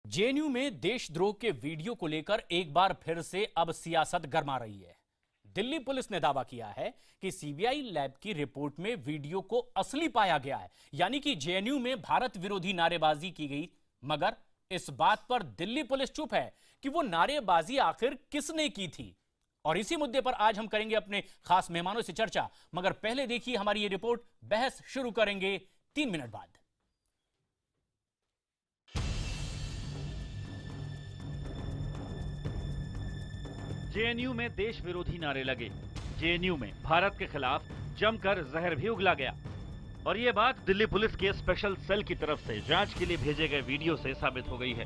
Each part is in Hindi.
जेएनयू में देशद्रोह के वीडियो को लेकर एक बार फिर से अब सियासत गरमा रही है। दिल्ली पुलिस ने दावा किया है कि सीबीआई लैब की रिपोर्ट में वीडियो को असली पाया गया है, यानी कि जेएनयू में भारत विरोधी नारेबाजी की गई। मगर इस बात पर दिल्ली पुलिस चुप है कि वो नारेबाजी आखिर किसने की थी। और इसी मुद्दे पर आज हम करेंगे अपने खास मेहमानों से चर्चा। मगर पहले देखिए हमारी ये रिपोर्ट। बहस शुरू करेंगे 3 मिनट बाद। जेएनयू में देश विरोधी नारे लगे। जेएनयू में भारत के खिलाफ जमकर जहर भी उगला गया। और ये बात दिल्ली पुलिस के स्पेशल सेल की तरफ से जांच के लिए भेजे गए वीडियो से साबित हो गई है।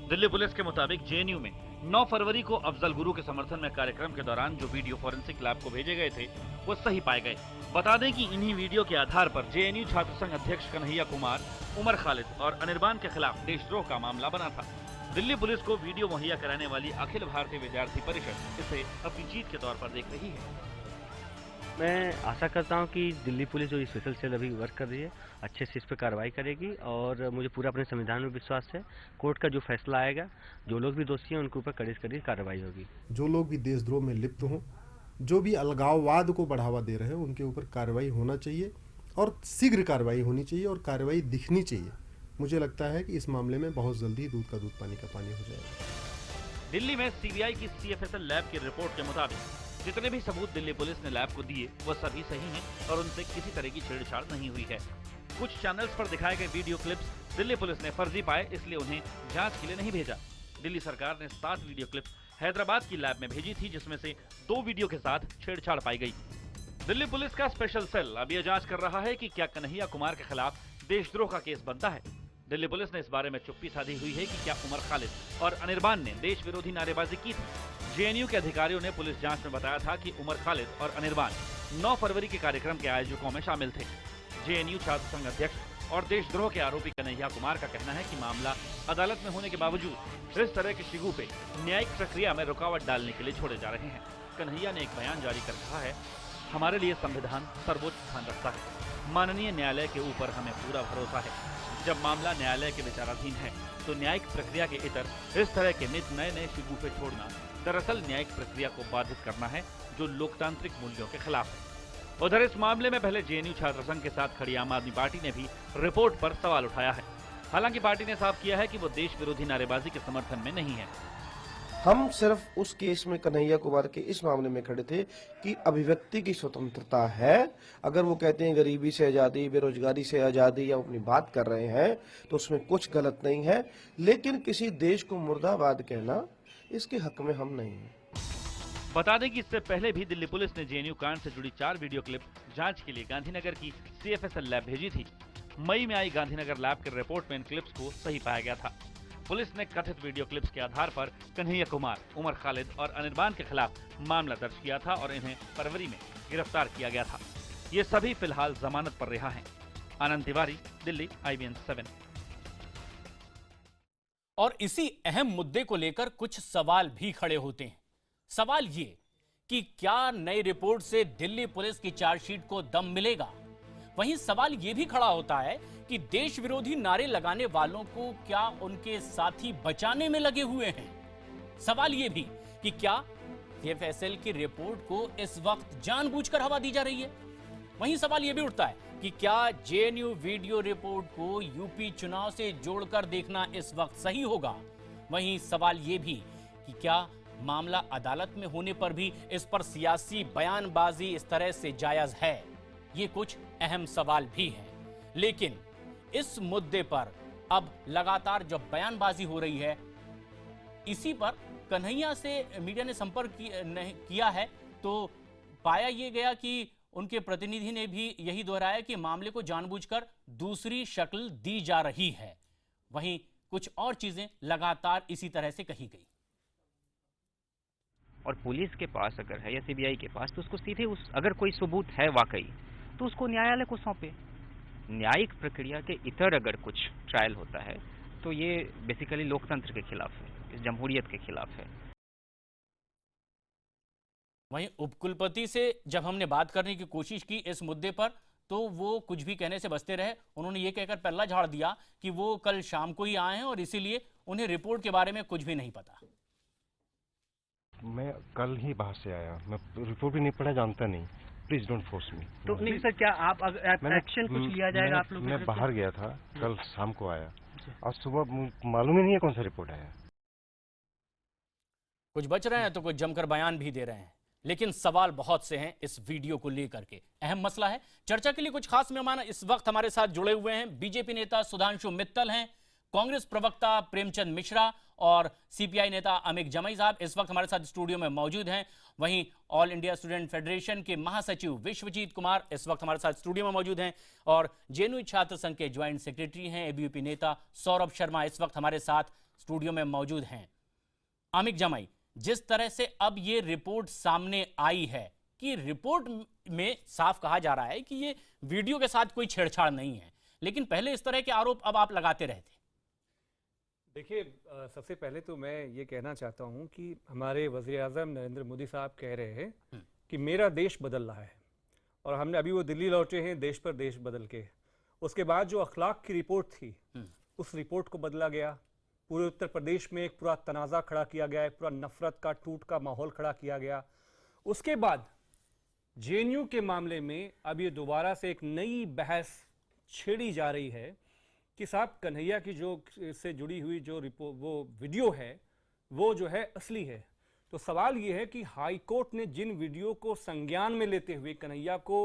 दिल्ली पुलिस के मुताबिक जेएनयू में 9 फरवरी को अफजल गुरु के समर्थन में कार्यक्रम के दौरान जो वीडियो फॉरेंसिक लैब को भेजे गए थे वो सही पाए गए। बता दें कि इन्हीं वीडियो के आधार पर जेएनयू छात्र संघ अध्यक्ष कन्हैया कुमार, उमर खालिद और अनिर्बान के खिलाफ देशद्रोह का मामला बना था। दिल्ली पुलिस को वीडियो मुहैया कराने वाली अखिल भारतीय विद्यार्थी परिषद इसे अपनी जीत के तौर पर देख रही है। मैं आशा करता हूं कि दिल्ली पुलिस जो स्पेशल सेल अभी वर्क कर रही है अच्छे से इस पर कार्रवाई करेगी और मुझे पूरा अपने संविधान में विश्वास है। कोर्ट का जो फैसला आएगा, जो लोग भी दोषी हैं उनके ऊपर कड़ी से कड़ी कार्रवाई होगी। जो लोग भी देशद्रोह में लिप्त हों, जो भी अलगाववाद को बढ़ावा दे रहे हैं, उनके ऊपर कार्रवाई होना चाहिए और शीघ्र कार्रवाई होनी चाहिए और कार्रवाई दिखनी चाहिए। मुझे लगता है कि इस मामले में बहुत जल्दी दूध का दूध पानी का पानी हो जाएगा। दिल्ली में सीबीआई की सीएफएसएल लैब की रिपोर्ट के मुताबिक जितने भी सबूत दिल्ली पुलिस ने लैब को दिए वो सभी सही हैं और उनसे किसी तरह की छेड़छाड़ नहीं हुई है। कुछ चैनल्स पर दिखाए गए वीडियो क्लिप्स दिल्ली पुलिस ने फर्जी पाए, इसलिए उन्हें जांच के लिए नहीं भेजा। दिल्ली सरकार ने 7 वीडियो क्लिप्स हैदराबाद की लैब में भेजी थी, जिसमें से 2 वीडियो के साथ छेड़छाड़ पाई गई। दिल्ली पुलिस का स्पेशल सेल अब यह जांच कर रहा है कि क्या कन्हैया कुमार के खिलाफ देशद्रोह का केस बनता है। दिल्ली पुलिस ने इस बारे में चुप्पी साधी हुई है कि क्या उमर खालिद और अनिर्बान ने देश विरोधी नारेबाजी की थी। जेएनयू के अधिकारियों ने पुलिस जांच में बताया था कि उमर खालिद और अनिर्बान 9 फरवरी के कार्यक्रम के आयोजकों में शामिल थे। जेएनयू छात्र संघ अध्यक्ष और देशद्रोह के आरोपी कन्हैया कुमार का कहना है कि मामला अदालत में होने के बावजूद इस तरह के शिगूफे न्यायिक प्रक्रिया में रुकावट डालने के लिए छोड़े जा रहे हैं। कन्हैया ने एक बयान जारी कर कहा है, हमारे लिए संविधान सर्वोच्च स्थान रखता है। माननीय न्यायालय के ऊपर हमें पूरा भरोसा है। जब मामला न्यायालय के विचाराधीन है तो न्यायिक प्रक्रिया के इतर इस तरह के नित नए शिगूफे छोड़ना दरअसल न्यायिक प्रक्रिया को बाधित करना है, जो लोकतांत्रिक मूल्यों के खिलाफ है। उधर इस मामले में पहले जेएनयू छात्र संघ के साथ खड़ी आम आदमी पार्टी ने भी रिपोर्ट पर सवाल उठाया है। हालांकि पार्टी ने साफ किया है कि वो देश विरोधी नारेबाजी के समर्थन में नहीं है। हम सिर्फ उस केस में कन्हैया कुमार के इस मामले में खड़े थे कि अभिव्यक्ति की स्वतंत्रता है। अगर वो कहते हैं गरीबी से आज़ादी, बेरोजगारी से आज़ादी या अपनी बात कर रहे हैं तो उसमें कुछ गलत नहीं है, लेकिन किसी देश को मुर्दाबाद कहना इसके हक में हम नहीं हैं। बता दें कि इससे पहले भी दिल्ली पुलिस ने जेएनयू कांड से जुड़ी 4 वीडियो क्लिप जांच के लिए गांधीनगर की सीएफएसएल लैब भेजी थी। मई में आई गांधीनगर लैब की रिपोर्ट में इन क्लिप्स को सही पाया गया था। पुलिस ने कथित वीडियो क्लिप्स के आधार पर कन्हैया कुमार, उमर खालिद और अनिर्बान के खिलाफ मामला दर्ज किया था और इन्हें फरवरी में गिरफ्तार किया गया था। ये सभी फिलहाल जमानत पर रिहा हैं। आनंद तिवारी, दिल्ली, IBN 7। और इसी अहम मुद्दे को लेकर कुछ सवाल भी खड़े होते हैं। सवाल ये कि क्या नई रिपोर्ट से दिल्ली पुलिस की चार्जशीट को दम मिलेगा। वहीं सवाल यह भी खड़ा होता है कि देश विरोधी नारे लगाने वालों को क्या उनके साथी बचाने में लगे हुए हैं। सवाल यह भी कि क्या सीएफएसएल की रिपोर्ट को इस वक्त जानबूझकर हवा दी जा रही है। वहीं सवाल यह भी उठता है कि क्या जेएनयू वीडियो रिपोर्ट को यूपी चुनाव से जोड़कर देखना इस वक्त सही होगा। वहीं सवाल यह भी कि क्या मामला अदालत में होने पर भी इस पर सियासी बयानबाजी इस तरह से जायज है। ये कुछ अहम सवाल भी हैं। लेकिन इस मुद्दे पर अब लगातार जब बयानबाजी हो रही है, इसी पर कन्हैया से मीडिया ने संपर्क किया है तो पाया यह गया कि उनके प्रतिनिधि ने भी यही दोहराया कि मामले को जानबूझकर दूसरी शक्ल दी जा रही है। वहीं कुछ और चीजें लगातार इसी तरह से कही गई। और पुलिस के पास अगर है या सीबीआई के पास तो उसको सीधे अगर कोई सबूत है वाकई तो उसको न्यायालय को सौंपे। न्यायिक प्रक्रिया के इतर अगर कुछ ट्रायल होता है तो ये बेसिकली लोकतंत्र के खिलाफ है, इस जमहूरियत के खिलाफ है। वहीं उपकुलपति से जब हमने बात करने की कोशिश की इस मुद्दे पर तो वो कुछ भी कहने से बचते रहे। उन्होंने ये कहकर पल्ला झाड़ दिया कि वो कल शाम को ही आए हैं और इसीलिए उन्हें रिपोर्ट के बारे में कुछ भी नहीं पता। मैं कल ही बाहर से आया, मैं रिपोर्ट भी नहीं पढ़ा, जानता नहीं, प्लीज डोंट फोर्स मी। तो नहीं सर, क्या आप एक्शन कुछ लिया जाएगा आप लोग? मैं बाहर गया था, कल शाम को आया, आज सुबह मालूम ही नहीं है कौन सा रिपोर्ट आया। कुछ बच रहे हैं तो कुछ जमकर बयान भी दे रहे हैं, लेकिन सवाल बहुत से हैं इस वीडियो को लेकर के। अहम मसला है। चर्चा के लिए कुछ खास मेहमान इस वक्त हमारे साथ जुड़े हुए हैं। बीजेपी नेता सुधांशु मित्तल हैं, कांग्रेस प्रवक्ता प्रेमचंद मिश्रा और सीपीआई नेता अमिक जमाई साहब इस वक्त हमारे साथ स्टूडियो में मौजूद हैं। वहीं ऑल इंडिया स्टूडेंट फेडरेशन के महासचिव विश्वजीत कुमार इस वक्त हमारे साथ स्टूडियो में मौजूद हैं और जेएनयू छात्र संघ के ज्वाइंट सेक्रेटरी हैं एबीवीपी नेता सौरभ शर्मा इस वक्त हमारे साथ स्टूडियो में मौजूद हैं। अमिक जमाई, जिस तरह से अब ये रिपोर्ट सामने आई है कि रिपोर्ट में साफ कहा जा रहा है कि ये वीडियो के साथ कोई छेड़छाड़ नहीं है, लेकिन पहले इस तरह के आरोप अब आप लगाते रहे थे। देखिए, सबसे पहले तो मैं ये कहना चाहता हूँ कि हमारे वज़ीर-ए-आज़म नरेंद्र मोदी साहब कह रहे हैं कि मेरा देश बदल रहा है, और हमने अभी वो दिल्ली लौटे हैं देश पर देश बदल के। उसके बाद जो अखलाक की रिपोर्ट थी उस रिपोर्ट को बदला गया, पूरे उत्तर प्रदेश में एक पूरा तनाज़ा खड़ा किया गया है, पूरा नफरत का टूट का माहौल खड़ा किया गया। उसके बाद जेएनयू के मामले में अब ये दोबारा से एक नई बहस छेड़ी जा रही है कि साहब कन्हैया की जो से जुड़ी हुई जो वो वीडियो है वो जो है असली है। तो सवाल ये है कि हाई कोर्ट ने जिन वीडियो को संज्ञान में लेते हुए कन्हैया को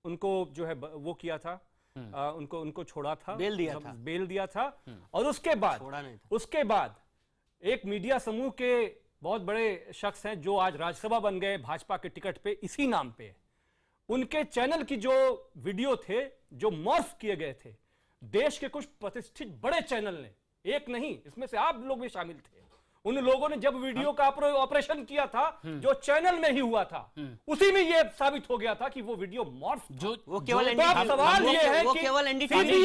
उनको जो है वो किया था, उनको छोड़ा था, बेल दिया था और उसके बाद एक मीडिया समूह के बहुत बड़े शख्स हैं जो आज राज्यसभा बन गए भाजपा के टिकट पे इसी नाम पे, उनके चैनल की जो वीडियो थे जो मॉर्फ किए गए थे, देश के कुछ प्रतिष्ठित बड़े चैनल ने, एक नहीं, इसमें से आप लोग भी शामिल थे, उन लोगों ने जब वीडियो का ऑपरेशन किया था जो चैनल में ही हुआ था, उसी में ये साबित हो गया था कि वो वीडियो मॉर्फ जो वो केवल सवाल ये है कि केवल एनडीटीवी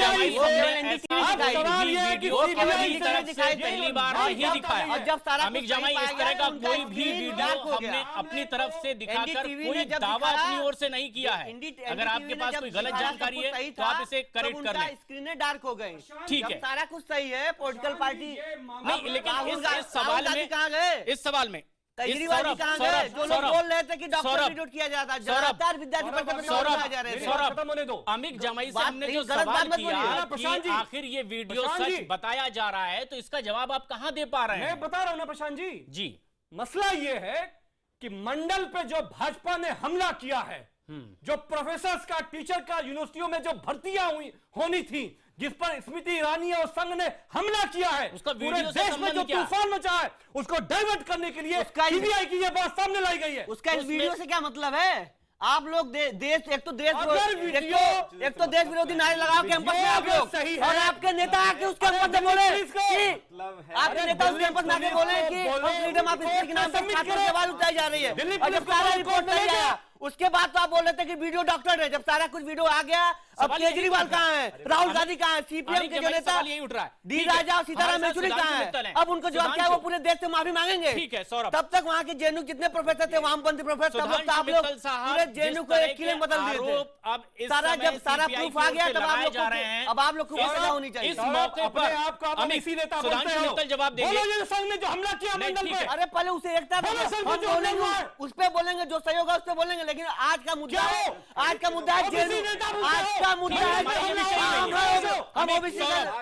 पहली बार नहीं दिखाया। जब अमिक जमाई इस तरह का कोई भी वीडियो हमने अपनी तरफ से दिखाकर कोई दावा अपनी ओर से नहीं किया है। अगर आपके पास कोई गलत जानकारी है तो आप इसे करेक्ट कर लें। स्क्रीनें डार्क हो गई, ठीक है, सारा कुछ सही है, पॉलिटिकल पार्टी नहीं, लेकिन इस सवाल में केजरीवाल जी कहां गए? जो लोग बोल रहे थे कि डॉक्टर रिक्रूट किया जाता है, लगातार विद्यार्थी जा रहे थे। अमिक जमाई साहब ने जो सवाल किया कि आखिर ये वीडियो सच बताया जा रहा है, तो इसका जवाब आप कहां दे पा रहे हैं? मैं बता रहा हूं ना प्रशांत जी। जी, मसला ये है कि मंडल पे जो भाजपा ने हमला किया है, जो प्रोफेसर का, टीचर का, यूनिवर्सिटियों में जो भर्तियां होनी थी, जिस पर स्मृति ईरानी और संघ ने हमला किया है, उसका पूरे देश में जो तूफान मचा है, उसको डाइवर्ट करने के लिए सीबीआई की ये बात सामने लाई गई है। उसका इस वीडियो से क्या मतलब है? आप लोग देश एक तो देश विरोधी नारे लगाओ कैंपस में आप लोग, और आपके नेता आके उस कैंपस में बोले आपके नेता उस कैंपस में आके बोले कि फ्रीडम ऑफ स्पीच के नाम पर छात्रों की आवाज उठाई जा रही है, और जब सारा रिपोर्ट नहीं आया उसके बाद तो आप बोल रहे थे कि वीडियो डॉक्टर है। जब सारा कुछ वीडियो आ गया, अब केजरीवाल कहाँ है, राहुल गांधी कहाँ है, सीपीएम के जो नेता डी राजा और सीताराम येचुरी कहाँ है? अब उनको जवाब क्या है? वो पूरे देश से माफी मांगेंगे। ठीक है सौरभ, तब तक वहाँ के जेएनयू जितने प्रोफेसर थे, वामपंथी प्रोफेसर, तब तक आप लोग पूरे जेएनयू को एक किले बदल दिए थे। सारा जब सारा प्रूफ आ गया तब आप लोग अब आप लोग को सजा होनी चाहिए। इस मौके पर सुधांशु मित्तल जवाब देंगे। संघ ने जो हमला किया मंडल पे, अरे पहले उसे एकता उस पे बोलेंगे, जो सही होगा उस पे बोलेंगे, लेकिन आज का मुद्दा है, आज का मुद्दा है जेएनयू, आज का मुद्दा है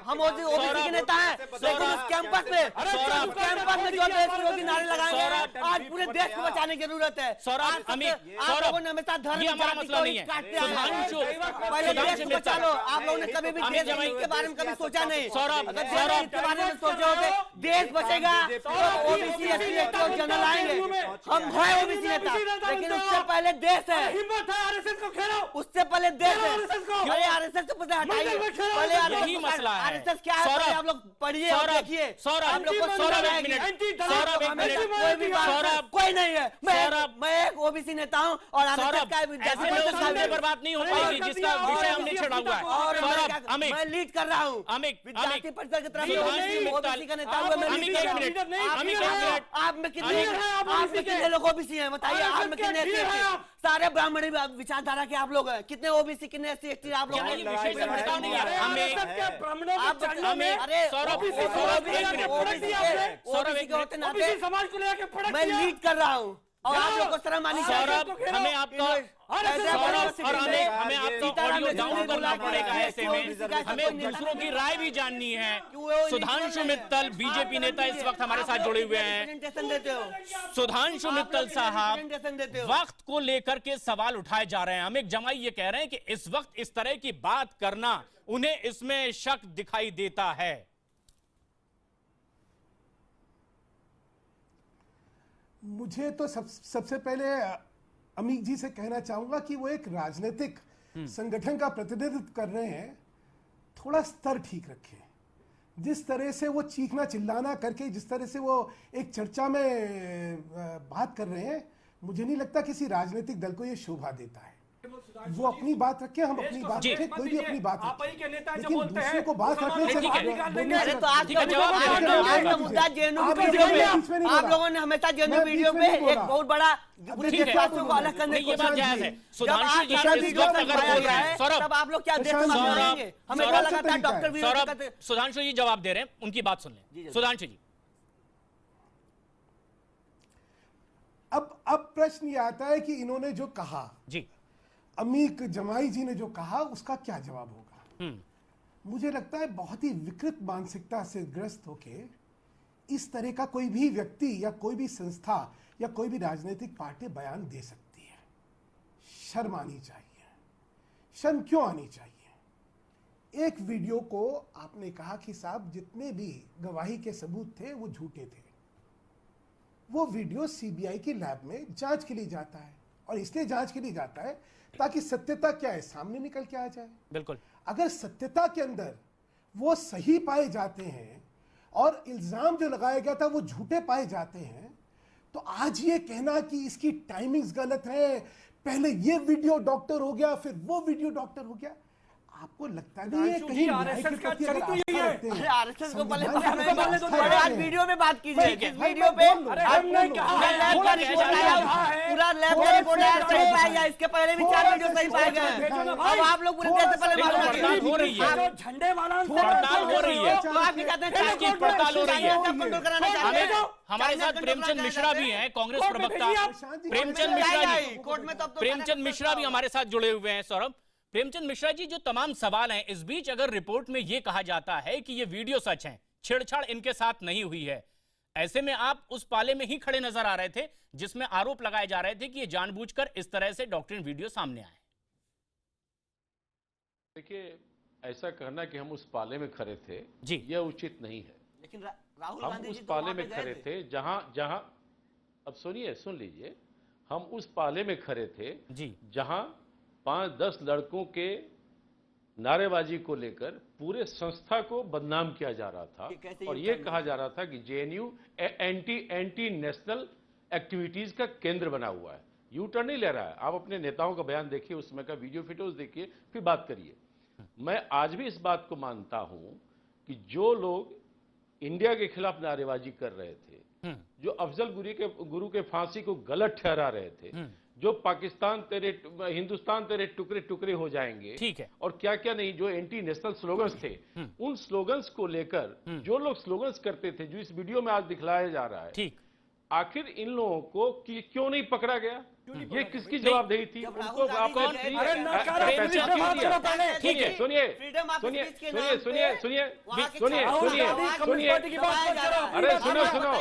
हम ओबीसी के नेता हैं, लेकिन उस कैंपस में जो देश विरोधी नारे लगाएंगे, आज पूरे देश को बचाने की जरूरत है। आप लोगों ने हमेशा धर्म काटते पहले देश को बचा लो। आप लोगों ने कभी भी देश के बारे में कभी सोचा नहीं। अगर देश के बारे में सोचे होते, देश बचेगा तो ओबीसी एससी जनरल आएंगे। हम है ओबीसी नेता, लेकिन उससे पहले देश है, हिम्मत है आरएसएस को घेरो, उससे पहले देश है। अरे आरएसएस को पता हटाइए, पहले यही मसला है। आरएसएस क्या है आप लोग पढ़िए और देखिए। आप लोग को कोई नहीं है। मैं एक ओबीसी नेता हूँ और आरएसएस का बात नहीं हो पाएगी जिसका विषय हमने छेड़ा हुआ है। और सौरभ, अमित, मैं लीड कर रहा हूँ अमित, विद्यार्थी परिषद की तरफ सुधांशु से मित्तल, ओबीसी का नेता हुआ मैं अमित, लीड कर एक रहा मिनट, हूँ। अमित, एक मिनट। आप में कितने लोग ओबीसी हैं बताइए? आप में कितने SC ST? सारे ब्राह्मणी विचारधारा के आप लोग हैं। कितने ओबीसी कितने SC ST आप लोग हैं? ये विषय से भटकाव नहीं है। हमें अरे सौरभ, एक मिनट, ओबीसी के होते नाते समाज को लेकर मैं लीड कर रहा हूँ और आप लोग को शर्म आनी चाहिए। सौरभ, हमें आपका सौरभ और हमें आपका ऑडियो डाउन करना पड़ेगा। ऐसे में हमें दूसरों की राय भी जाननी है। सुधांशु मित्तल बीजेपी नेता इस वक्त हमारे साथ जुड़े हुए हैं। सुधांशु मित्तल साहब, वक्त को लेकर के सवाल उठाए जा रहे हैं। अमित जमाई ये कह रहे हैं कि इस वक्त इस तरह की बात करना उन्हें इसमें शक दिखाई देता है। मुझे तो सबसे पहले अमित जी से कहना चाहूंगा कि वो एक राजनीतिक संगठन का प्रतिनिधित्व कर रहे हैं, थोड़ा स्तर ठीक रखें। जिस तरह से वो चीखना चिल्लाना करके जिस तरह से वो एक चर्चा में बात कर रहे हैं, मुझे नहीं लगता किसी राजनीतिक दल को ये शोभा देता है। वो अपनी बात रखें, हम अपनी बात रखें, कोई भी अपनी बात रखे, लेकिन दूसरे को बात रखने से अरे तो आप मुद्दा जेएनयू वीडियो पे आप लोगों ने हमेशा जेएनयू वीडियो पे एक बहुत बड़ा पूरे देशवासियों को अलग करने की कोशिश की है। सुधांशु जी का वीडियो अगर बोल रहा है तब आप लोग क्या देश में मानेंगे? हमें क्या लगातार डॉक्टर वीडियो सुधांशु जी जवाब दे रहे हैं, उनकी बात सुन लें। सुधांशु जी, अब प्रश्न ये आता है कि इन्होंने जो कहा जी, अमीक जमाई जी ने जो कहा उसका क्या जवाब होगा। मुझे लगता है बहुत ही विकृत मानसिकता से ग्रस्त होके इस तरह का कोई भी व्यक्ति या कोई भी संस्था या कोई भी राजनीतिक पार्टी बयान दे सकती है। शर्म आनी चाहिए। शर्म क्यों आनी चाहिए? एक वीडियो को आपने कहा कि साहब जितने भी गवाही के सबूत थे वो झूठे थे। वो वीडियो सीबीआई की लैब में जांच के लिए जाता है, और इसलिए जांच के लिए जाता है ताकि सत्यता क्या है सामने निकल के आ जाए। बिल्कुल। अगर सत्यता के अंदर वो सही पाए जाते हैं और इल्जाम जो लगाया गया था वो झूठे पाए जाते हैं, तो आज ये कहना कि इसकी टाइमिंग्स गलत है, पहले ये वीडियो डॉक्टर हो गया फिर वो वीडियो डॉक्टर हो गया, आपको लगता नहीं है कहीं आरएसएस का चरित्र यही है? अरे आरएसएस को पहले आज वीडियो में बात कीजिए। इस वीडियो पे हमने कहा लैब का रिपोर्ट आया, पूरा लैब का रिपोर्ट आया, सही पाया गया। इसके पहले भी 4 वीडियो सही पाए गए। अब आप लोग पूरे देश से पहले पड़ताल हो रही है, झंडे वाला पड़ताल हो रही है, तो आप क्या कहते हैं इसकी पड़ताल हो रही है। कंट्रोल कराना चाहते हैं? हमारे साथ प्रेमचंद मिश्रा भी हैं, कांग्रेस प्रवक्ता प्रेमचंद मिश्रा जी, कोर्ट में तब प्रेमचंद मिश्रा भी हमारे साथ जुड़े हुए हैं। सौरभ, प्रेमचंद मिश्रा जी, जो तमाम सवाल हैं, इस बीच अगर रिपोर्ट में यह कहा जाता है कि ये वीडियो सच है, छेड़छाड़ इनके साथ नहीं हुई है, ऐसे में आप उस पाले में ही खड़े नजर आ रहे थे जिसमें आरोप लगाए जा रहे थे कि ये जानबूझकर इस तरह से डॉक्ट्रिन वीडियो सामने आए। देखिए, ऐसा कहना कि हम उस पाले में खड़े थे जी, यह उचित नहीं है। लेकिन राहुल हम गांधी उस जी पाले में खड़े थे जहां अब सुनिए, सुन लीजिए, हम उस पाले में खड़े थे जी जहां 5-10 लड़कों के नारेबाजी को लेकर पूरे संस्था को बदनाम किया जा रहा था, और यह कहा जा रहा था कि जेएनयू एंटी नेशनल एक्टिविटीज का केंद्र बना हुआ है। यू टर्न नहीं ले रहा है। आप अपने नेताओं का बयान देखिए, उसमें का वीडियो फोटोज देखिए, फिर बात करिए। मैं आज भी इस बात को मानता हूं कि जो लोग इंडिया के खिलाफ नारेबाजी कर रहे थे, जो अफजल गुरु के फांसी को गलत ठहरा रहे थे, जो हिंदुस्तान तेरे टुकड़े टुकड़े हो जाएंगे, ठीक है, और क्या क्या नहीं, जो एंटी नेशनल स्लोगन्स थे, उन स्लोगन्स को लेकर जो लोग स्लोगन्स करते थे, जो इस वीडियो में आज दिखलाया जा रहा है, ठीक, आखिर इन लोगों को क्यों नहीं पकड़ा गया? ये किसकी जवाबदेही थी? उनको आपने ठीक है, सुनिए सुनिए सुनिए सुनिए सुनिए सुनिए सुनिए सुनिए, अरे सुनो सुनो,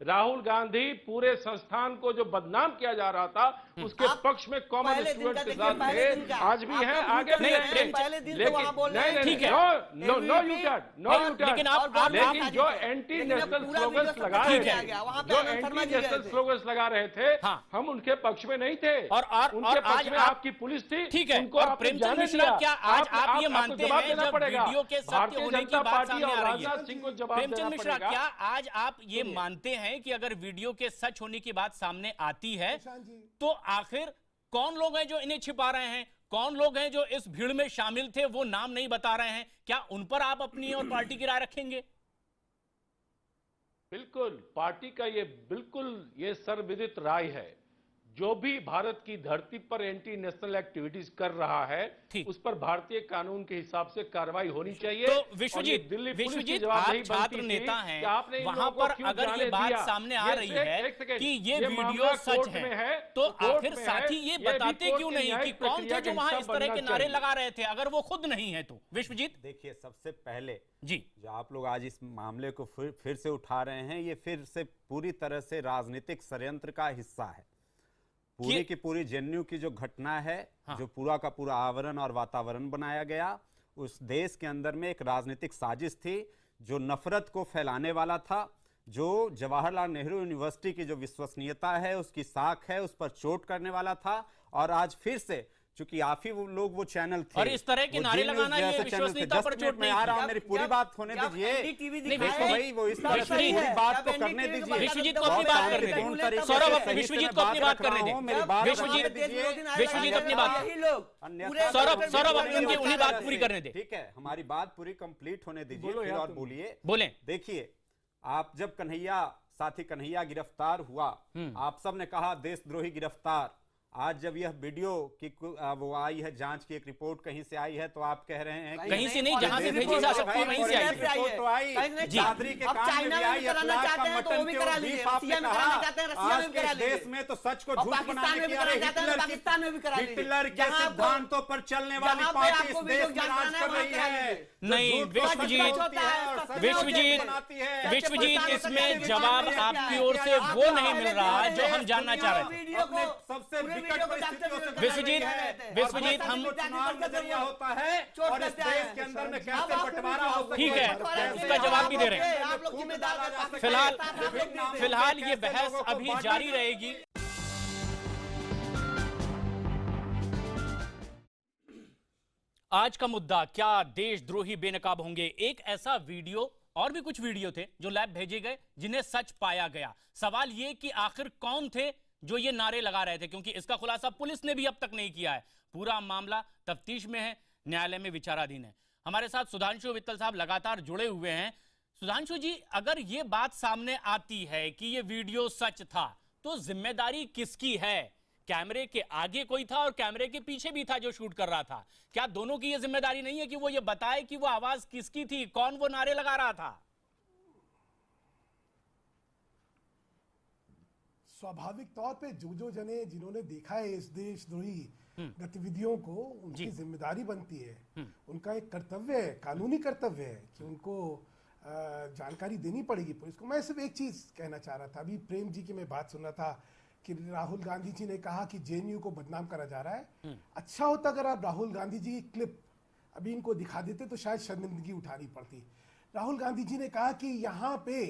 राहुल गांधी पूरे संस्थान को जो बदनाम किया जा रहा था उसके पक्ष में कॉमन स्टूडेंट के साथ थे, आज भी है, आगे भी है। लेकिन जो एंटी नेशनल स्लोगन्स लगा रहे थे, हम उनके पक्ष में नहीं थे, और उनके पक्ष में आपकी पुलिस थी। ठीक है, उनको प्रेमचंद मिश्रा, क्या आज आप ये मानते हैं जब वीडियो के सत्य होने की बात सामने आ रही है, प्रेमचंद मिश्रा, क्या आज आप ये मानते हैं है कि अगर वीडियो के सच होने की बात सामने आती है तो आखिर कौन लोग हैं जो इन्हें छिपा रहे हैं, कौन लोग हैं जो इस भीड़ में शामिल थे, वो नाम नहीं बता रहे हैं, क्या उन पर आप अपनी और पार्टी की राय रखेंगे? बिल्कुल, पार्टी का ये सर्वविदित राय है, जो भी भारत की धरती पर एंटी नेशनल एक्टिविटीज कर रहा है उस पर भारतीय कानून के हिसाब से कार्रवाई होनी चाहिए। तो विश्वजीत आप छात्र नेता हैं, वहां पर अगर ये बात सामने आ रही है कि ये वीडियो सच है, तो आखिर साथी ये बताते क्यों नहीं कि कौन थे जो वहां इस तरह के नारे लगा रहे थे, अगर वो खुद नहीं है तो? विश्वजीत देखिए, सबसे पहले जी जो आप लोग आज इस मामले को फिर से उठा रहे हैं, ये फिर से पूरी तरह से राजनीतिक षड्यंत्र का हिस्सा है। पूरी की पूरी जेएनयू की जो घटना है, जो पूरा का पूरा आवरण और वातावरण बनाया गया, उस देश के अंदर में एक राजनीतिक साजिश थी जो नफरत को फैलाने वाला था, जो जवाहरलाल नेहरू यूनिवर्सिटी की जो विश्वसनीयता है, उसकी साख है, उस पर चोट करने वाला था। और आज फिर से चूंकि आप ही लोग वो चैनल थे और इस तरह के नारे लगाना ये विश्वसनीयता पर चोट नहीं। आ रहा हूं, मेरी पूरी बात होने दीजिए। देखो भाई, वो इस तरह से पूरी बात को करने दीजिए। विश्वजीत को अपनी बात करने दीजिए। सौरभ, विश्वजीत को अपनी बात करने दीजिए। विश्वजीत अपनी बात, सौरभ उन्हीं बात पूरी करने दे। ठीक है, हमारी बात पूरी कंप्लीट होने दीजिए, फिर और बोलिए। बोले। देखिए, आप जब साथी कन्हैया गिरफ्तार हुआ, आप सब ने कहा देशद्रोही गिरफ्तार। आज जब यह वीडियो की वो आई है, जांच की एक रिपोर्ट कहीं से आई है, तो आप कह रहे हैं कि कहीं से नहीं, जहां से भेजी जा सकती है वहीं से आई है। तो आई चादरी के काम में भी आई, अखलाक का मटन के बीफ आपने कहा। आज के देश में तो सच को झूठ बनाने की हिटलर के सिद्धांतों पर चलने वाली पार्टी इस देश में राज कर रही है। नहीं विश्वजीत, इसमें जवाब आपकी ओर से वो नहीं मिल रहा जो हम जानना चाह रहे थे। सबसे विश्वजीत हम नजरिया होता है और इस देश के अंदर में कैसे बंटवारा हो सकता है, ठीक है, उसका जवाब भी दे रहे हैं। फिलहाल ये बहस अभी जारी रहेगी। आज का मुद्दा, क्या देशद्रोही बेनकाब होंगे? एक ऐसा वीडियो और भी कुछ वीडियो थे जो लैब भेजे गए जिन्हें सच पाया गया। सवाल ये कि आखिर कौन थे जो ये नारे लगा रहे थे, क्योंकि इसका खुलासा पुलिस ने भी अब तक नहीं किया है। पूरा मामला तफ्तीश में है, न्यायालय में विचाराधीन है। हमारे साथ सुधांशु मित्तल साहब लगातार जुड़े हुए हैं। सुधांशु जी, अगर ये बात सामने आती है कि ये वीडियो सच था, तो जिम्मेदारी किसकी है? कैमरे के आगे कोई था और कैमरे के पीछे भी था जो शूट कर रहा था। क्या दोनों की ये जिम्मेदारी नहीं है कि वो ये बताए कि वो आवाज किसकी थी, कौन वो नारे लगा रहा था? स्वाभाविक तौर पे जो जने जिन्होंने देखा है इस देशद्रोही गतिविधियों को, उनकी जिम्मेदारी बनती है, उनका एक कर्तव्य है, कानूनी कर्तव्य है कि उनको जानकारी देनी पड़ेगी पुलिस को। मैं सिर्फ एक चीज कहना चाह रहा था, अभी प्रेम जी की मैं बात सुन रहा था कि राहुल गांधी जी ने कहा कि जेएनयू को बदनाम करा जा रहा है। अच्छा होता अगर आप राहुल गांधी जी की क्लिप अभी इनको दिखा देते तो शायद शर्मिंदगी उठानी पड़ती। राहुल गांधी जी ने कहा कि यहाँ पे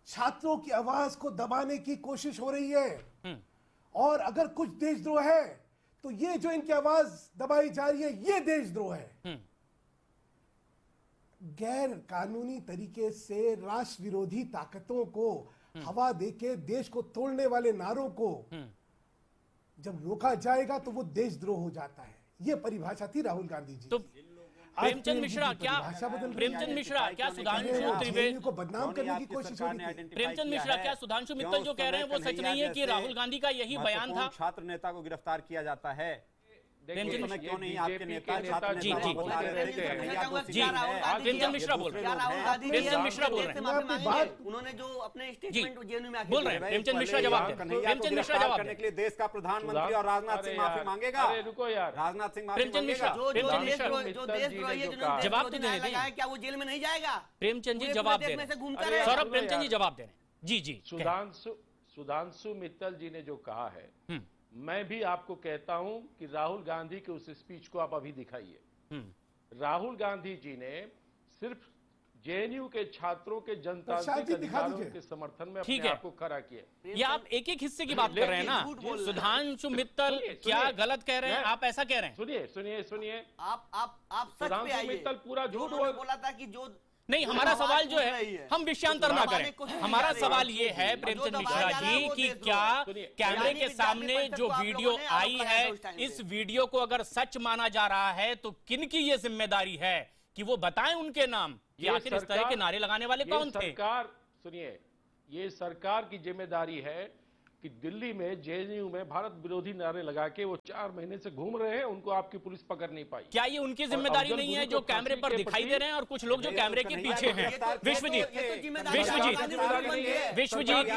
छात्रों की आवाज को दबाने की कोशिश हो रही है और अगर कुछ देशद्रोह है तो ये जो इनकी आवाज दबाई जा रही है ये देशद्रोह है। गैर कानूनी तरीके से राष्ट्र विरोधी ताकतों को हवा देके देश को तोड़ने वाले नारों को जब रोका जाएगा तो वो देशद्रोह हो जाता है। ये परिभाषा थी राहुल गांधी जी। तो प्रेमचंद मिश्रा क्या सुधांशु त्रिवेदी को बदनाम करने की कोशिश हो रही थी? प्रेमचंद मिश्रा, क्या सुधांशु मित्तल जो कह रहे हैं वो सच नहीं है कि राहुल गांधी का यही बयान था? छात्र नेता को गिरफ्तार किया जाता है, क्यों नहीं आपके नेता प्रेमचंद मिश्रा बोल रहे हैं, उन्होंने जो अपने स्टेटमेंट जेएनयू में बोल रहे हैं। प्रेमचंद मिश्रा जवाब दें। प्रेमचंद मिश्रा जवाब करने के लिए देश का प्रधानमंत्री और राजनाथ सिंह माफी मांगेगा। रुको यार, राजनाथ सिंह प्रेमचंद मिश्रा जवाब तो देने दें, क्या वो जेल में नहीं जाएगा? प्रेमचंद जी जवाब दे रहे हैं। सौरभ, प्रेमचंद जी जवाब दे रहे हैं। जी सुधांशु मित्तल जी ने जो कहा है, मैं भी आपको कहता हूं कि राहुल गांधी के उस स्पीच को आप अभी दिखाइए। राहुल गांधी जी ने सिर्फ जेएनयू के छात्रों के जनतांत्रिक अधिकारों के समर्थन में अपने आप को खड़ा किया। ये आप एक एक हिस्से की बात कर रहे हैं ना। सुधांशु मित्तल क्या गलत कह रहे हैं? आप ऐसा कह रहे हैं? सुनिए आप सच पे आइए। मित्तल पूरा झूठ बोला था कि जो नहीं, हमारा सवाल जो है, हम विषयांतर ना करें। हमारा सवाल ये है प्रेमचंद मिश्रा जी कि क्या कैमरे के सामने जो वीडियो आई है, इस वीडियो को अगर सच माना जा रहा है तो किनकी ये जिम्मेदारी है कि वो बताएं उनके नाम कि आखिर इस तरह के नारे लगाने वाले कौन थे? सरकार, सुनिए, ये सरकार की जिम्मेदारी है कि दिल्ली में जेएनयू में भारत विरोधी नारे लगा के वो 4 महीने से घूम रहे हैं, उनको आपकी पुलिस पकड़ नहीं पाई। क्या ये उनकी जिम्मेदारी नहीं है जो कैमरे पर दिखाई दे रहे हैं और कुछ लोग जो कैमरे के पीछे हैं? विश्वजीत, विश्वजीत, विश्वजीत,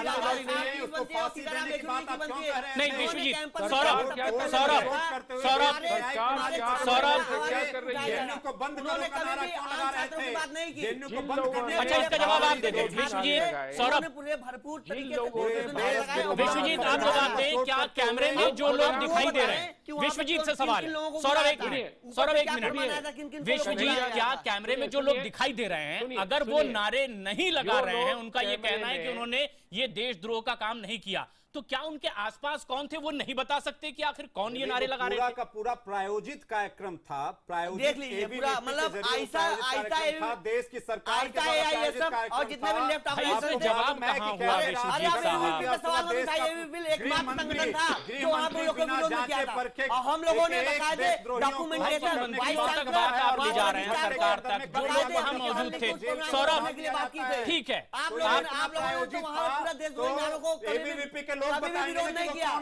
नहीं विश्वजीत, सौरभ, सौरभ, सौरभ, सौरभ, अच्छा इसका जवाब आप दे दें। विश्वजीत, सौरभ, भरपूर तरीके विश्वजीत आप जवाब दें, क्या कैमरे में जो लोग दिखाई दे रहे हैं, विश्वजीत से सवाल है। सौरभ एक मिनट, सौरभ एक मिनट, विश्वजीत क्या कैमरे में जो लोग दिखाई दे रहे हैं, अगर वो नारे नहीं लगा रहे हैं, उनका ये कहना है कि उन्होंने ये देशद्रोह का काम नहीं किया, तो क्या उनके आसपास कौन थे वो नहीं बता सकते कि आखिर कौन ये नारे लगा रहे थे? पूरा का पूरा प्रायोजित कार्यक्रम था, प्रायोजित देख लीजिए पूरा, मतलब ऐसा देश की सरकार के और जितने भी लेफ्ट इसमें जवाब कहां हुआ विश्वजीत साहब? एक बात संगठन था जो वहां पे लोगों को विरोध किया था और हम लोगों ने बकायदे डॉक्यूमेंटेशन 22 साल बात आप ले जा रहे हैं सरकार तक, जो लोग वहां मौजूद थे। सौरभ ठीक है, आप लोगों ने पूरा देशद्रोही को एबीवीपी के कभी भी विरोध नहीं किया।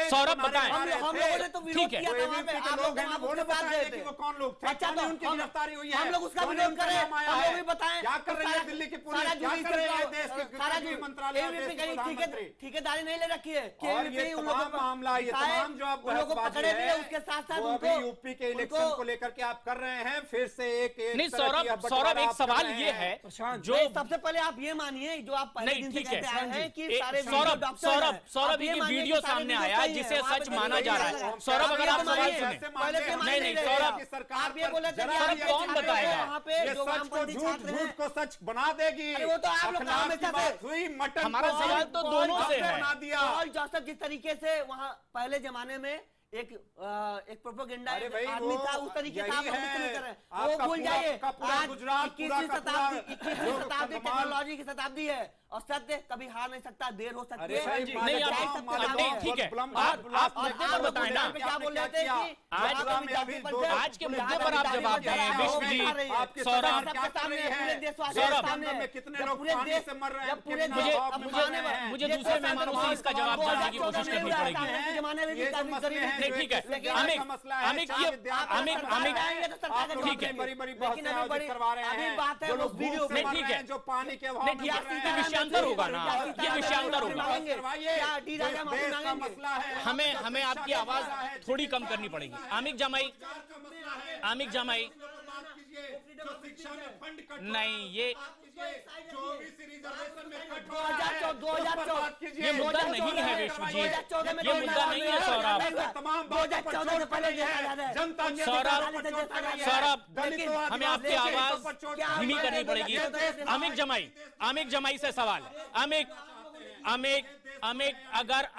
सौरभ बताएं, हम लोगों ने तो विरोध किया था वहां पे, आप लोग उसके साथ गए थे। कौन लोग थे? अच्छा तो उनकी गिरफ्तारी हुई है, हम लोग उसका विरोध करें, हम लोग भी बताएं क्या कर रही है दिल्ली की पुलिस, क्या कर रही है देश के गृह मंत्रालय, एबीवीपी कहीं ठेकेदारी नहीं ले रखी है कि और ये तमाम मामला, ये तमाम जो आप लोगों को पकड़े भी है, उसके साथ साथ उनको यूपी के इलेक्शन को लेकर के आप कर रहे हैं फिर से एक नहीं। सौरभ एक सवाल ये है जो सबसे पहले आप ये मानिए जो आप पहले दिन से कहते आए हैं कि सारे सौरभ ये वीडियो सामने आया जिसे सच माना जा रहा है। सौरभ अगर आप सवाल सुने, नहीं सौरभ आप ये बोले थे सौरभ कौन बताएगा? वहाँ पे जो वामपंथी छात्र झूठ को सच बना देगी, वो तो आप लोग हमेशा हुई मटन, हमारा सवाल तो दोनों से है। बना दिया जोसेफ जिस तरीके से वहाँ पहले जमाने में एक प्रोपेगेंडा आदमी था, उस तरीके से आप लोग नहीं कर रहे हैं, वो भूल जाइए। आज 21वीं शताब्दी टेक्नोलॉजी की शताब्दी है और सत्य कभी हार नहीं सकता, देर हो सकती है। नहीं ठीक है, आप मुद्दे पर बताएं ना, क्या बोल रहे थे कि आज के मुद्दे पर आप जवाब दें। विश्वजीत, सौरभ, कितने लोग पानी से मर रहे हैं, मुझे दूसरे मेहमानों से इसका जवाब देने की कोशिश करनी पड़ेगी। नहीं ठीक है, अमित ठीक है, ठीक है, जो पानी के विषयांतर होगा ना, ये विषयांतर होगा। मसला है, हमें आपकी आवाज थोड़ी कम करनी पड़ेगी। आमिर जमाई नहीं, ये मुद्दा नहीं है विश्वजीत, ये मुद्दा नहीं है सौरभ। सौरभ हमें आपकी आवाज धीमी करनी पड़ेगी। अमित जमाई से सवाल। अमित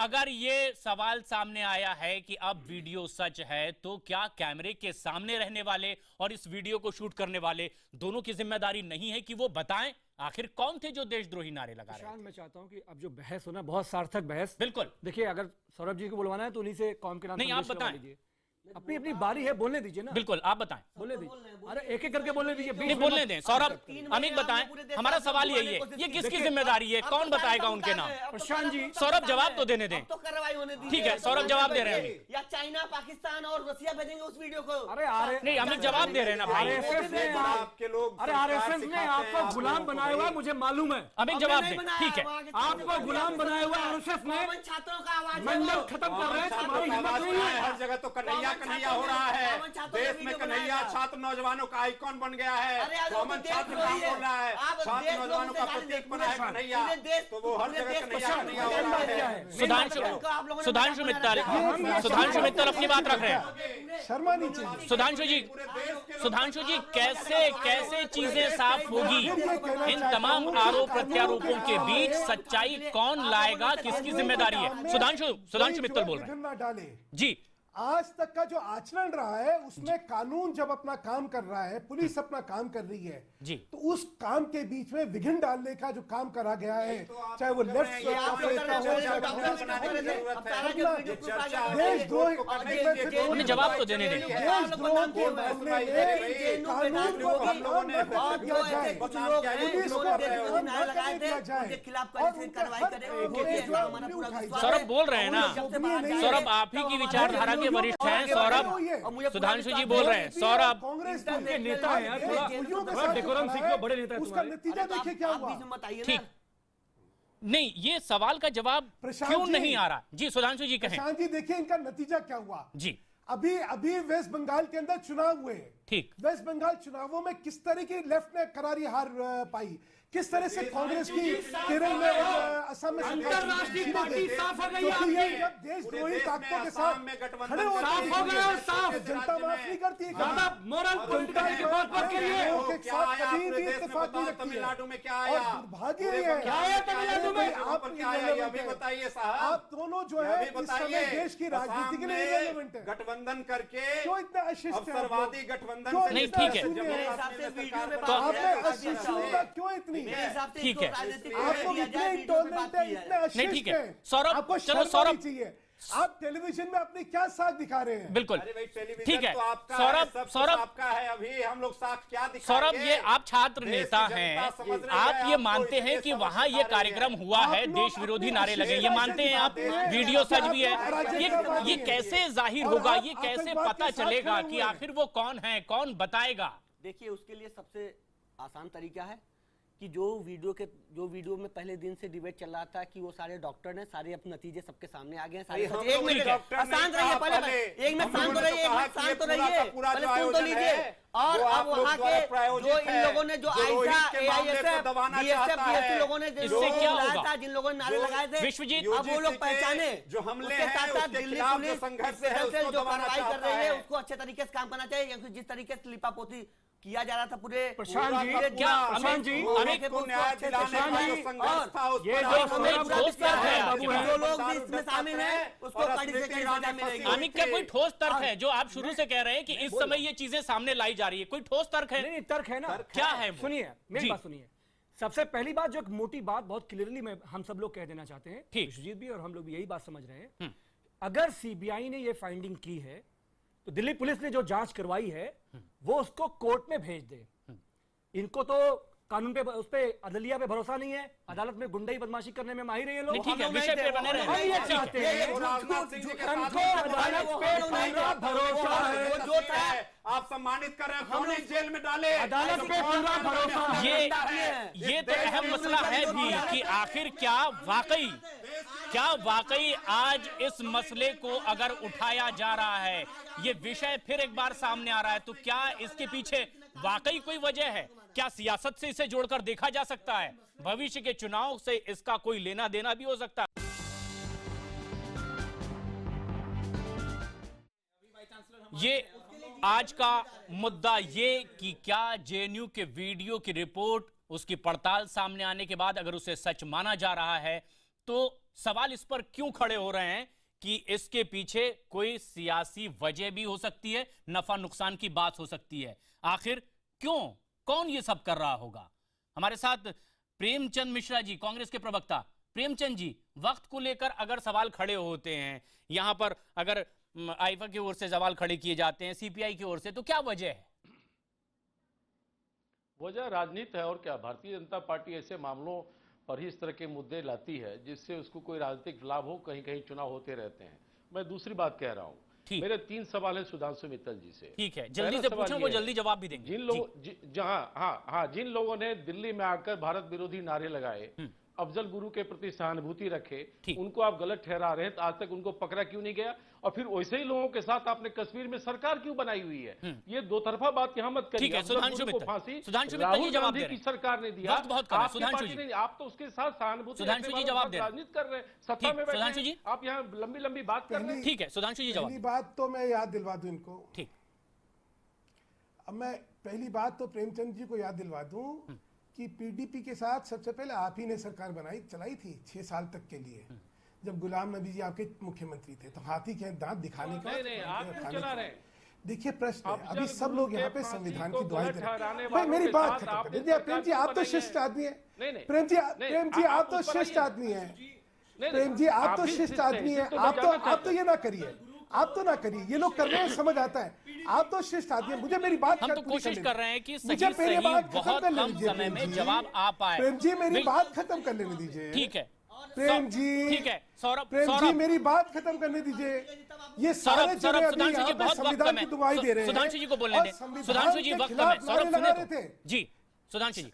अगर ये सवाल सामने आया है कि अब वीडियो सच है तो क्या कैमरे के सामने रहने वाले और इस वीडियो को शूट करने वाले दोनों की जिम्मेदारी नहीं है कि वो बताएं आखिर कौन थे जो देशद्रोही नारे लगा रहे हैं? मैं चाहता हूं कि अब जो बहस हो ना, बहुत सार्थक बहस, बिल्कुल देखिए, अगर सौरभ जी को बुलवाना है तो उन्हीं से कौम के नाम नहीं, आप बताएं, अपनी बारी है, बोलने दीजिए ना। बिल्कुल आप बताएं, बोलने दीजिए, अरे एक एक करके बोलने दीजिए, नहीं बोलने दें। सौरभ, अमित बताएं, हमारा सवाल यही है, ये किसकी जिम्मेदारी है, कौन बताएगा उनके नाम? प्रशांत जी, सौरभ जवाब तो देने दें। तो कार्रवाई होने दीजिए। ठीक है, सौरभ जवाब दे रहे हैं। या चाइना, पाकिस्तान और रसिया भेजेंगे उस वीडियो को। अरे नहीं, अमित जवाब दे रहे हैं ना भाई। आपके लोग, अरे आरएसएस ने आपको गुलाम बनाया हुआ है, मुझे मालूम है। अमित जवाब दें, ठीक है, आपको गुलाम बनाया हुआ आरएसएस ने। छात्रों का आवाज मंडल खत्म कर रहे हैं, हमारी हिम्मत नहीं है। हर जगह तो कन्हैया हो रहा है, देश में कन्हैया छात्र नौजवानों का आइकॉन बन गया है, कॉमन छात्र का बोल रहा है, छात्र नौजवानों का प्रतीक बना है कन्हैया, तो वो हर जगह कन्हैया हो रहा है। सुधांशु मित्तल अपनी बात रख रहे हैं। शर्मा नहीं चाहिए। सुधांशु जी कैसे चीजें साफ होगी इन तमाम आरोप प्रत्यारोपों के बीच? सच्चाई कौन लाएगा, किसकी जिम्मेदारी है? सुधांशु मित्तल बोल रहे हैं जी। आज तक का जो आचरण रहा है उसमें कानून जब अपना काम कर रहा है, पुलिस अपना काम कर रही है जी, तो उस काम के बीच में विघ्न डालने का जो काम करा गया है, चाहे वो लेफ्ट उन्हें जवाब तो देने दें। देशद्रोह के मामले में कानून को बदनाम न किया जाए, पुलिस को बदनाम न किया जाए और सौरभ बोल रहे हैं ना, सौरभ आप ही की विचारधारा के वरिष्ठ हैं, सौरभ सुधांशु जी बोल रहे हैं, सौरभ कांग्रेस के नेता हैं यार, थोड़ा डेकोरम सीखो, बड़े नेता हैं उसका तुम्हारे। नतीजा देखिए क्या हुआ। ठीक नहीं, ये सवाल का जवाब क्यों नहीं आ रहा? जी सुधांशु जी कहें। प्रशांत जी देखिए इनका नतीजा क्या हुआ। जी अभी वेस्ट बंगाल के अंदर चुनाव हुए, ठीक, वेस्ट बंगाल चुनावों में किस तरह की लेफ्ट ने करारी हार पाई, किस तरह से कांग्रेस की केरल में असम में अंतरराष्ट्रीय पार्टी साफ हो गई है, जब देशद्रोही ताकतों के साथ खड़े हो गए और साफ जनता माफ नहीं करती है, मोरल पॉलिटिकल के बात मत करिए। कभी भी इत्तेफाक नहीं रखती है। तमिलनाडु में क्या और आया? दुर्भाग्य ये है, क्या आया तमिलनाडु में? आप क्या आया ये अभी बताइए साहब। आप दोनों जो है इस समय देश की राजनीति के लिए रिलेवेंट है। गठबंधन करके क्यों इतना अशिष्ट है? अवसरवादी गठबंधन क्यों नहीं, इतना ठीक है। शून्य मेरे हिसाब से वीडियो में तो आपने अशिष्टता क्यों इतनी मेरे हिसाब से ठीक है। आप लोग इतने इंटॉलरेंट है, इतने नहीं, ठीक अशिष्ट है। हैं, सौरभ, आपको चलो शर्म सौरभ। आनी चाहिए। आप टेलीविजन में अपनी क्या साख दिखा रहे हैं? बिल्कुल अरे भाई टेलीविजन ठीक है। तो आपका सौरभ, है, सब कुछ सौरभ, आपका है, अभी हम लोग साख क्या दिखाएंगे? सौरभ, ये आप छात्र देश नेता की हैं, जनता समझ रही आप है, ये आपको मानते इसलिए हैं कि समझ वहां आ ये रही है। कार्यक्रम हुआ है, आप लोग देश विरोधी अपनी नारे लगे, ये अशिष्टता मानते हैं आप, दिखाते हैं, वीडियो सच भी है, अराजकतावादी ये हैं। कैसे जाहिर और होगा, आप ये कैसे आतंकवाद पता के साथ चलेगा खड़े कि हुए हैं। आखिर वो कौन है, कौन बताएगा? देखिए उसके लिए सबसे आसान तरीका है कि जो वीडियो में पहले दिन से डिबेट चल रहा था कि वो सारे डॉक्टर ने सारे अपने नतीजे सबके सामने आ गए हैं, सारे हम एक लोग मिनट डॉक्टर नहीं शांत रहिए, कहा पहले एक मिनट शांत तो रहिए, एक मिनट शांत तो रहिए, पहले सुन तो लीजिए। और अब वहाँ के जो इन लोगों ने जो आइसा AISF BSF BSC लोगों ने इससे क्या होगा? था, जिन लोगों ने नारे लगाए थे, विश्वजीत, अब वो लोग पहचाने जो हमले उसके हैं, साथ साथ उसके दिल्ली खिलाफ जो पुलिस संघर्ष है, स्पेशल सेल उसको जो दबाना कार्रवाई कर चाहता रही है है। उसको अच्छे तरीके से काम करना चाहिए, या फिर जिस तरीके से लिपापोती किया जा रहा था पूरे प्रशांत जी, क्या प्रशांत जी, अमित को न्याय दिलाने का जो संघर्ष था उस ये पर जो आप हमें लोग ठोस तर्क है, बाबू हैं, जो लोग भी इसमें शामिल हैं उसको और कड़ी से कड़ी सजा मिलेगी। अमित क्या कोई ठोस तर्क है जो आप शुरू से कह रहे हैं कि इस समय ये चीजें सामने लाई जा रही है? कोई ठोस तर्क है? नहीं तर्क है ना, क्या है वो? सुनिए मेरी जी। बात सुनिए। सबसे पहली बात, जो एक मोटी बात बहुत क्लियरली मैं हम सब लोग कह देना चाहते हैं, ठीक। विश्वजीत भी और हम लोग भी यही बात समझ रहे हैं, अगर सीबीआई ने ये फाइंडिंग की है तो दिल्ली पुलिस ने जो जांच करवाई है वो उसको कोर्ट में भेज दे। इनको तो कानून पे, उस पे अदलिया पे भरोसा नहीं है, अदालत में गुंडई बदमाशी करने में माहिर है ये लोग। नहीं, ठीक है, विषय पे बने रहे। हम ये ठीक है। चाहते हैं राजनाथ सिंह जी के साथ उनको अदालत पे पूरा भरोसा है, वो जो था आप सम्मानित कर रहे हैं, हम लोग जेल में डाले, अदालत पे पूरा भरोसा है। ये तो अहम मसला है भी कि आखिर क्या वाकई आज इस मसले को अगर उठाया जा रहा है, ये विषय फिर एक बार सामने आ रहा है, तो क्या इसके पीछे वाकई कोई वजह है? क्या सियासत से इसे जोड़कर देखा जा सकता है? भविष्य के चुनाव से इसका कोई लेना देना भी हो सकता है। ये आज का मुद्दा ये कि क्या जेएनयू के वीडियो की रिपोर्ट, उसकी पड़ताल सामने आने के बाद अगर उसे सच माना जा रहा है तो सवाल इस पर क्यों खड़े हो रहे हैं कि इसके पीछे कोई सियासी वजह भी हो सकती है, नफा नुकसान की बात हो सकती है। आखिर क्यों, कौन ये सब कर रहा होगा? हमारे साथ प्रेमचंद मिश्रा जी, कांग्रेस के प्रवक्ता। प्रेमचंद जी, वक्त को लेकर अगर सवाल खड़े होते हैं, यहां पर अगर आईफा की ओर से सवाल खड़े किए जाते हैं, सीपीआई की ओर से, तो क्या वजह है? वजह राजनीति है और क्या। भारतीय जनता पार्टी ऐसे मामलों पर ही इस तरह के मुद्दे लाती है जिससे उसको कोई राजनीतिक लाभ हो। कहीं कहीं चुनाव होते रहते हैं। मैं दूसरी बात कह रहा हूं, मेरे 3 सवाल हैं सुधांशु मित्तल जी से। ठीक है, जल्दी से पूछो, वो जल्दी जवाब भी देंगे। जिन लोगों ने दिल्ली में आकर भारत विरोधी नारे लगाए, अफजल गुरु के प्रति सहानुभूति रखे, उनको आप गलत ठहरा रहे हैं, तो आज तक उनको पकड़ा क्यों नहीं गया? और फिर वैसे ही लोगों के साथ आपने कश्मीर में सरकार क्यों बनाई हुई है? ये दो तरफा बात यहां मत करिए। ठीक है, सुधांशु मित्तल, फांसी सुधांशु मित्तल राहुल जी जवाब गांधी दे रहे की हैं। सरकार ने दिया, वक्त बहुत कम है, आपकी सुधांशु पार्टी जी। ने, आप तो उसके साथ सहानुभूति सुधांशु जी जवाब दे रहे हैं। राजनीति कर रहे हैं, सत्ता ठीक, में बैठे सुधांशु जी। हैं, आप यहाँ लंबी लंबी बात कर रहे हैं। ठीक है, सुधांशु जी जवाब। पहली बात तो मैं याद दिलवा दूं इनको। ठीक, अब मैं पहली बात तो प्रेमचंद जी को याद दिलवा दूं कि पीडीपी के साथ सबसे पहले आप ही ने सरकार चलाई थी 6 साल तक के लिए। जब गुलाम नबी जी आपके मुख्यमंत्री थे तो हाथी के दांत दिखाने का नहीं, आप क्यों चला रहे हैं? देखिए प्रश्न है, अभी अफजल सब गुरु लोग के यहाँ पे फांसी संविधान को की दुहाई गलत दे रहे ठहराने हैं। भाई वालों मेरी के बात साथ खत्म आपने कर दीजिए। प्रेम जी सरकार आप तो बनाई शिष्ट है। आदमी है। नहीं, प्रेम जी आप तो ऊपर शिष्ट आइए। आदमी है। नहीं, प्रेम जी आप तो भी शिष्ट शिष्ट आदमी है। इसी को आप बचाना तो ये ना करिए, आप तो ना करिए। ये लोग कर रहे हैं, समझ आता है। आप तो शिष्ट आदमी है। मुझे मेरी बात हम तो कोशिश कर रहे हैं कि मुझे सही मेरी सही बात खत्म बहुत कर लेने कम दीजिए, समय प्रेम में जी। जवाब आ पाए। प्रेम जी मेरी बात खत्म कर लेने दीजिए। ठीक है प्रेम जी, ठीक है सौरभ, प्रेम जी मेरी बात खत्म करने दीजिए। ये सारे जने अभी सुधांशु जी यहाँ पे बहुत वक्त संविधान कम की दुहाई दे रहे है। हैं। सुधांशु जी को बोलने और दें। संविधान सुधांशु जी के वक्त कम खिलाफ है। सौरभ नारे सुने लगा रहे तो थे। जी सुधांशु जी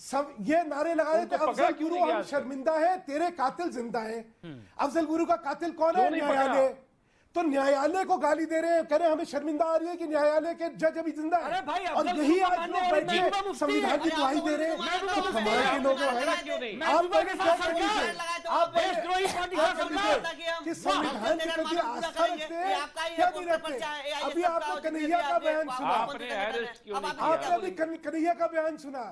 सब ये नारे लगा रहे थे, उनको पकड़ा अफजल क्यों गुरु नहीं गया हम आज तक? शर्मिंदा है, तेरे कातिल जिंदा है। अफजल गुरु का कातिल कौन है? क्यों नहीं पकड़ा? न्यायालय। तो न्यायालय को गाली दे रहे हैं, कह रहे हैं हमें शर्मिंदा आ रही है कि न्यायालय के जज अभी जिंदा है। अरे भाई, और अफजल यही गुरु आज मानने लोग वाले बैठे महबूबा मुफ्ती संविधान की है। दुहाई दे रहे हैं। महबूबा तो मुफ्ती कमाल है। के लोग हैं महबूबा भाई। क्यों नहीं? आप महबूबा के साथ क्या सरकार कीजिए? आप आप देशद्रोही पार्टी का क्या सरकार कीजिए कि संविधान के प्रति आस्था रखते हैं क्या नहीं रखते? अभी आपने कन्हैया का बयान सुना। आपने अरेस्ट क्यों नहीं आपने किया? अभी कन्हैया का बयान सुना।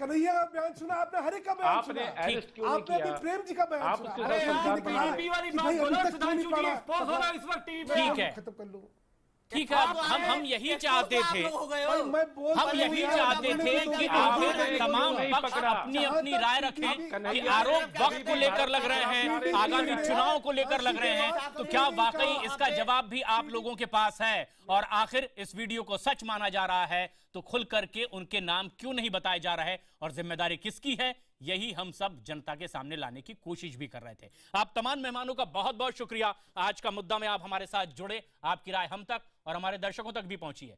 कन्हैया का बयान सुना आपने, हरि का बयान आपने सुना। अरेस्ट क्यों नहीं आपने अभी किया? प्रेम जी का बयान आप सुना। उसके अरे साथ यार, सरकार निकला बनाए। है टीवी वाली कि बात भाई बोलो, अभी तक क्यों सुधांशु नहीं जी पढ़ा? एक्सपोज हो रहा है इस वक्त टीवी पे। ठीक है खत्म कर लो। ठीक है हम यही चाहते थे भाई मैं बोल हम रहा हूँ यही यार, चाहते आपने थे तो कि बोला आखिर नहीं तमाम नहीं पक्ष पकड़ा। अपनी अपनी राय रखें कि कन्हैया आरोप वक्त को लेकर लग रहे हैं, आगामी चुनाव को लेकर लग रहे हैं, तो क्या वाकई इसका जवाब भी आप लोगों के पास है? और आखिर इस वीडियो को सच माना जा रहा है तो खुल करके उनके नाम क्यों नहीं बताए जा रहे और जिम्मेदारी किसकी है? यही हम सब जनता के सामने लाने की कोशिश भी कर रहे थे। आप तमाम मेहमानों का बहुत बहुत शुक्रिया। आज का मुद्दा में आप हमारे साथ जुड़े, आपकी राय हम तक और हमारे दर्शकों तक भी पहुंची है।